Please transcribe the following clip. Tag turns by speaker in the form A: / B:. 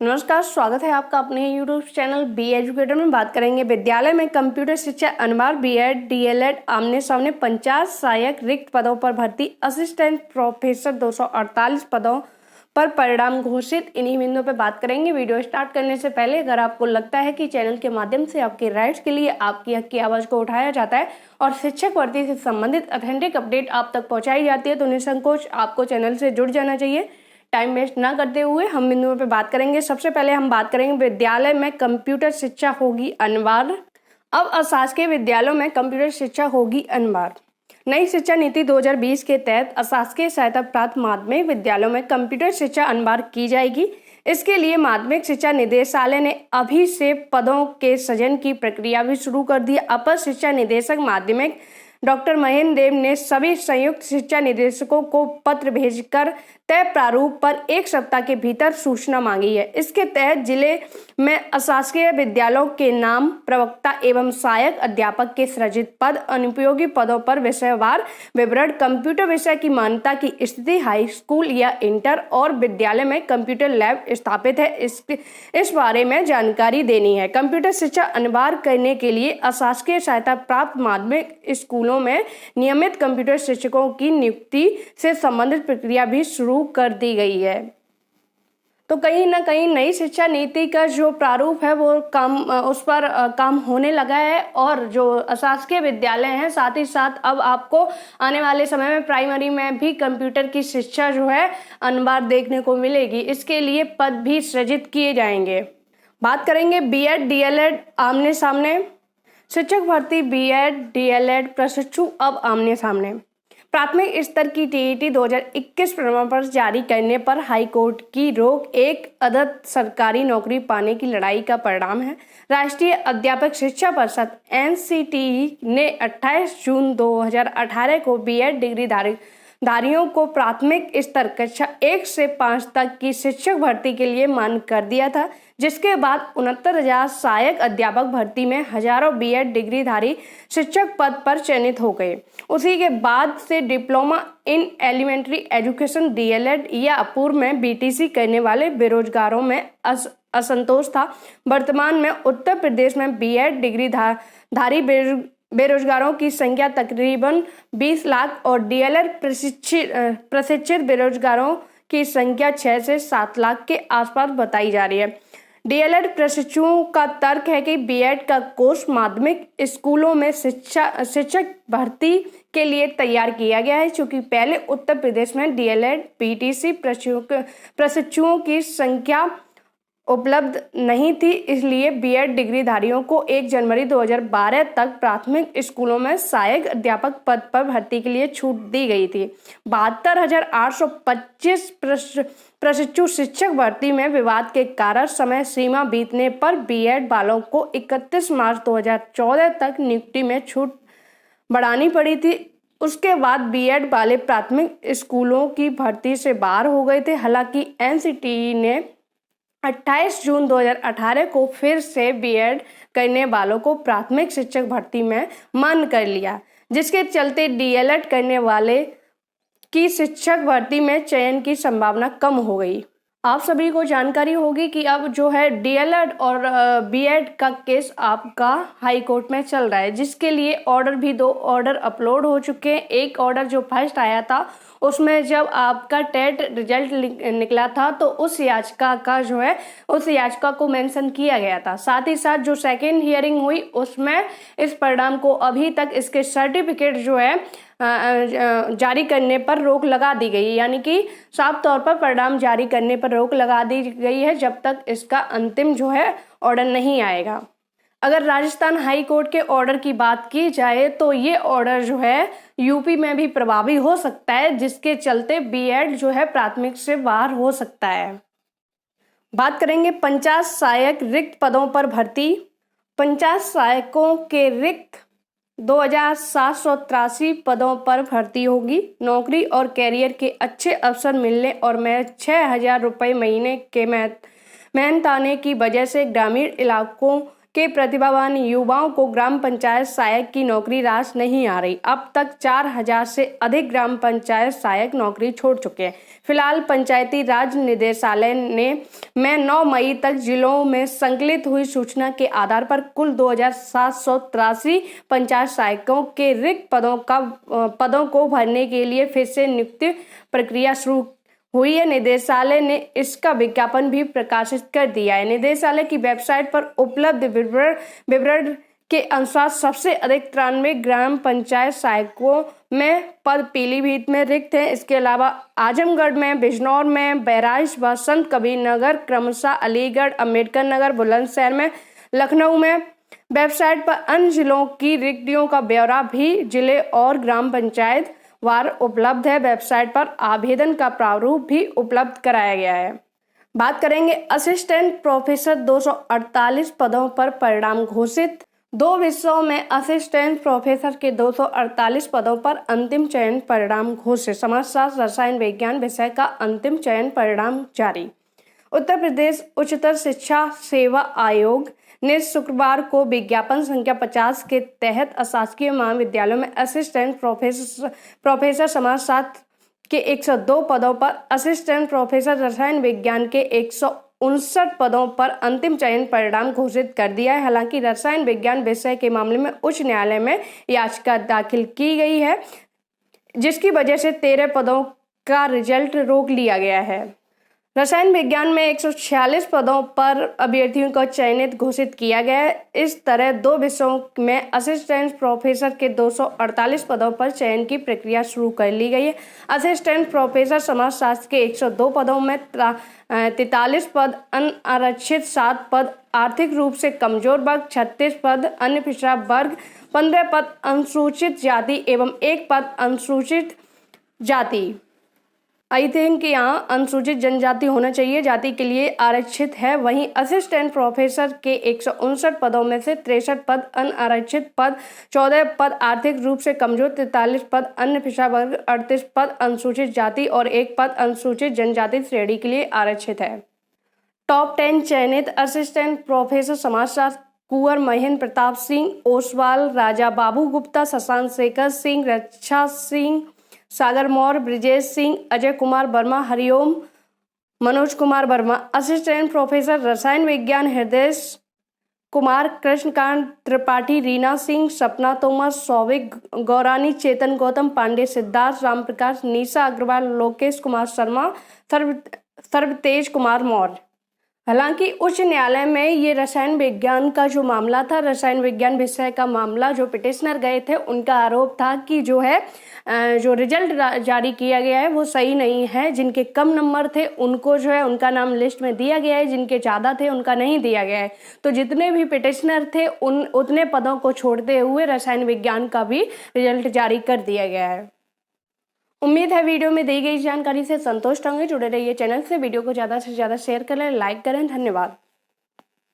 A: नमस्कार, स्वागत है आपका अपने यूट्यूब चैनल बी एजुकेटर में। बात करेंगे विद्यालय में कंप्यूटर शिक्षा अनिवार्य बीएड डीएलएड आमने सामने 50 सहायक रिक्त पदों पर भर्ती, असिस्टेंट प्रोफेसर 248 पदों पर परिणाम घोषित। इन्हीं बिंदुओं पर बात करेंगे। वीडियो स्टार्ट करने से पहले अगर आपको लगता है कि चैनल के माध्यम से आपके राइट्स के लिए आपकी हक की आवाज़ को उठाया जाता है और शिक्षक भर्ती से संबंधित ऑथेंटिक अपडेट आप तक पहुंचाई जाती है तो निसंकोच आपको चैनल से जुड़ जाना चाहिए। टाइम वेस्ट ना करते हुए हम बिंदुओं पे बात करेंगे। सबसे पहले हम बात करेंगे विद्यालय में कंप्यूटर शिक्षा होगी अनिवार्य। अब अशासकीय विद्यालयों में कंप्यूटर शिक्षा होगी अनिवार्य। नई शिक्षा नीति 2020 के तहत अशासकीय सहायता प्राप्त माध्यमिक विद्यालयों में कंप्यूटर शिक्षा अनिवार्य की जाएगी। इसके लिए माध्यमिक शिक्षा निदेशालय ने अभी से पदों के सृजन की प्रक्रिया भी शुरू कर दी। अपर शिक्षा निदेशक माध्यमिक डॉक्टर महेंद्र देव ने सभी संयुक्त शिक्षा निदेशकों को पत्र भेजकर तय प्रारूप पर 1 सप्ताह के भीतर सूचना मांगी है। इसके तहत जिले में अशासकीय विद्यालयों के नाम, प्रवक्ता एवं सहायक अध्यापक के सृजित पद, अनुपयोगी पदों पर विषयवार विवरण, कंप्यूटर विषय की मान्यता की स्थिति, हाई स्कूल या इंटर और विद्यालय में कंप्यूटर लैब स्थापित है, इस बारे में जानकारी देनी है। कंप्यूटर शिक्षा अनिवार्य करने के लिए अशासकीय सहायता प्राप्त माध्यमिक स्कूलों में नियमित कंप्यूटर शिक्षकों की नियुक्ति से संबंधित प्रक्रिया भी शुरू कर दी गई है। तो कहीं ना कहीं नई शिक्षा नीति का जो प्रारूप है वो उस पर काम होने लगा है और जो अशासकीय विद्यालय हैं साथ ही साथ अब आपको आने वाले समय में प्राइमरी में भी कंप्यूटर की शिक्षा जो है अनिवार्य देखने को मिलेगी। इसके लिए पद भी सृजित किए जाएंगे। बात करेंगे बीएड डीएलएड आमने सामने। शिक्षक भर्ती बीएड डीएलएड प्रशिक्षु अब आमने सामने। प्राथमिक स्तर की टीईटी 2021 प्रमाण पत्र जारी करने पर हाईकोर्ट की रोक एक अदद सरकारी नौकरी पाने की लड़ाई का परिणाम है। राष्ट्रीय अध्यापक शिक्षा परिषद एनसीटीई ने 28 जून 2018 को बीएड डिग्री धारियों को प्राथमिक स्तर कक्षा 1 से 5 तक की शिक्षक भर्ती के लिए मान्य कर दिया था, जिसके बाद 69,000 सहायक अध्यापक भर्ती में हजारों बीएड डिग्रीधारी शिक्षक पद पर चयनित हो गए। उसी के बाद से diploma in elementary education DElEd या पूर्व में बीटीसी करने वाले बेरोजगारों में असंतोष था। वर्तमान में उत्तर प्रदेश में बीएड डिग्रीधारी बेरोजगारों की संख्या तकरीबन 20 लाख और डीएलएड प्रशिक्षित बेरोजगारों की संख्या 6 से 7 लाख के आसपास बताई जा रही है। डीएलएड प्रशिक्षुओं का तर्क है कि बीएड का कोर्स माध्यमिक स्कूलों में शिक्षक भर्ती के लिए तैयार किया गया है, क्योंकि पहले उत्तर प्रदेश में डीएलएड पीटीसी प्रशिक्षुओं की संख्या उपलब्ध नहीं थी। इसलिए बीएड डिग्रीधारियों को 1 जनवरी 2012 तक प्राथमिक स्कूलों में सहायक अध्यापक पद पर भर्ती के लिए छूट दी गई थी। 72,825 प्रशिक्षु शिक्षक भर्ती में विवाद के कारण समय सीमा बीतने पर बीएड वालों को 31 मार्च 2014 तक नियुक्ति में छूट बढ़ानी पड़ी थी। उसके बाद बीएड वाले प्राथमिक स्कूलों की भर्ती से बाहर हो गए थे। हालांकि एनसीटीई ने 28 जून 2018 को फिर से बीएड करने वालों को प्राथमिक शिक्षक भर्ती में मान्य कर लिया, जिसके चलते डीएलएड करने वाले की शिक्षक भर्ती में चयन की संभावना कम हो गई। आप सभी को जानकारी होगी कि अब जो है डीएलएड और बीएड का केस आपका हाई कोर्ट में चल रहा है, जिसके लिए ऑर्डर भी 2 ऑर्डर अपलोड हो चुके हैं। एक ऑर्डर जो फर्स्ट आया था उसमें जब आपका टेट रिजल्ट निकला था तो उस याचिका का जो है उस याचिका को मेंशन किया गया था। साथ ही साथ जो सेकेंड हियरिंग हुई उसमें इस परिणाम को अभी तक इसके सर्टिफिकेट जो है जारी करने पर रोक लगा दी गई, यानी कि साफ तौर पर परिणाम जारी करने पर रोक लगा दी गई है जब तक इसका अंतिम जो है ऑर्डर नहीं आएगा। अगर राजस्थान हाई कोर्ट के ऑर्डर की बात की जाए तो ये ऑर्डर जो है यूपी में भी प्रभावी हो सकता है, जिसके चलते बीएड जो है प्राथमिक से बाहर हो सकता है। बात करेंगे 50 सहायक रिक्त पदों पर भर्ती। 50 सहायकों के रिक्त 2,783 पदों पर भर्ती होगी। नौकरी और कैरियर के अच्छे अवसर मिलने और मैं 6,000 रुपये महीने के मेहनताने की वजह से ग्रामीण इलाकों के प्रतिभावान युवाओं को ग्राम पंचायत सहायक की नौकरी रास नहीं आ रही। अब तक 4000 से अधिक ग्राम पंचायत सहायक नौकरी छोड़ चुके हैं। फिलहाल पंचायती राज निदेशालय ने 9 मई तक जिलों में संकलित हुई सूचना के आधार पर कुल 2783 पंचायत सहायकों के रिक्त पदों को भरने के लिए फिर से नियुक्ति प्रक्रिया शुरू हुई है। निदेशालय ने इसका विज्ञापन भी प्रकाशित कर दिया है। निदेशालय की वेबसाइट पर उपलब्ध विवरण के अनुसार सबसे अधिक 93 ग्राम पंचायत सहायकों में पद पीलीभीत में रिक्त हैं। इसके अलावा आजमगढ़ में, बिजनौर में, बहराइच व संत कबीर नगर, क्रमशः अलीगढ़, अम्बेडकर नगर, बुलंदशहर में, लखनऊ में। वेबसाइट पर अन्य जिलों की रिक्तियों का ब्यौरा भी जिले और ग्राम पंचायत वार उपलब्ध है। वेबसाइट पर आवेदन का प्रारूप भी उपलब्ध कराया गया है। बात करेंगे असिस्टेंट प्रोफेसर 248 पदों पर परिणाम घोषित। 2 विषयों में असिस्टेंट प्रोफेसर के 248 पदों पर अंतिम चयन परिणाम घोषित। समाजशास्त्र, रसायन विज्ञान विषय का अंतिम चयन परिणाम जारी। उत्तर प्रदेश उच्चतर शिक्षा सेवा आयोग ने शुक्रवार को विज्ञापन संख्या 50 के तहत अशासकीय महाविद्यालयों में असिस्टेंट प्रोफेसर समाजशास्त्र के 102 पदों पर, असिस्टेंट प्रोफेसर रसायन विज्ञान के 159 पदों पर अंतिम चयन परिणाम घोषित कर दिया है। हालांकि रसायन विज्ञान विषय के मामले में उच्च न्यायालय में याचिका दाखिल की गई है, जिसकी वजह से 13 पदों का रिजल्ट रोक लिया गया है। रसायन विज्ञान में 146 पदों पर अभ्यर्थियों को चयनित घोषित किया गया है। इस तरह 2 विषयों में असिस्टेंट प्रोफेसर के 248 पदों पर चयन की प्रक्रिया शुरू कर ली गई है। असिस्टेंट प्रोफेसर समाजशास्त्र के 102 पदों में 43 पद अनारक्षित, 7 पद आर्थिक रूप से कमजोर वर्ग, 36 पद अन्य पिछड़ा वर्ग, 15 पद अनुसूचित जाति एवं 1 पद अनुसूचित जाति। आई थिंक यहाँ अनुसूचित जनजाति होना चाहिए, जाति के लिए आरक्षित है। वहीं असिस्टेंट प्रोफेसर के 159 पदों में से 63 पद अनारक्षित पद, 14 पद आर्थिक रूप से कमजोर, 43 पद अन्य पिछड़ा वर्ग, 38 पद अनुसूचित जाति और 1 पद अनुसूचित जनजाति श्रेणी के लिए आरक्षित है। टॉप 10 चयनित असिस्टेंट प्रोफेसर समाजशास्त्र: कुंवर महेंद्र प्रताप सिंह, ओसवाल, राजा बाबू गुप्ता, शशांक शेखर सिंह, रक्षा सिंह, सागर मौर्य, ब्रिजेश सिंह, अजय कुमार वर्मा, हरिओम, मनोज कुमार वर्मा। असिस्टेंट प्रोफेसर रसायन विज्ञान: हृदय कुमार, कृष्णकांत त्रिपाठी, रीना सिंह, सपना तोमर, सौविक गौरानी, चेतन गौतम, पांडे सिद्धार्थ, रामप्रकाश, निशा अग्रवाल, लोकेश कुमार शर्मा, सर्वतेज कुमार मौर्य। हालांकि उच्च न्यायालय में ये रसायन विज्ञान का जो मामला था, रसायन विज्ञान विषय का मामला, जो पिटिशनर गए थे उनका आरोप था कि जो रिजल्ट जारी किया गया है वो सही नहीं है। जिनके कम नंबर थे उनको उनका नाम लिस्ट में दिया गया है, जिनके ज़्यादा थे उनका नहीं दिया गया है। तो जितने भी पिटिशनर थे उतने पदों को छोड़ते हुए रसायन विज्ञान का भी रिजल्ट जारी कर दिया गया है। उम्मीद है वीडियो में दी गई जानकारी से संतुष्ट होंगे। जुड़े रहिए चैनल से, वीडियो को ज़्यादा से ज़्यादा शेयर करें, लाइक करें। धन्यवाद।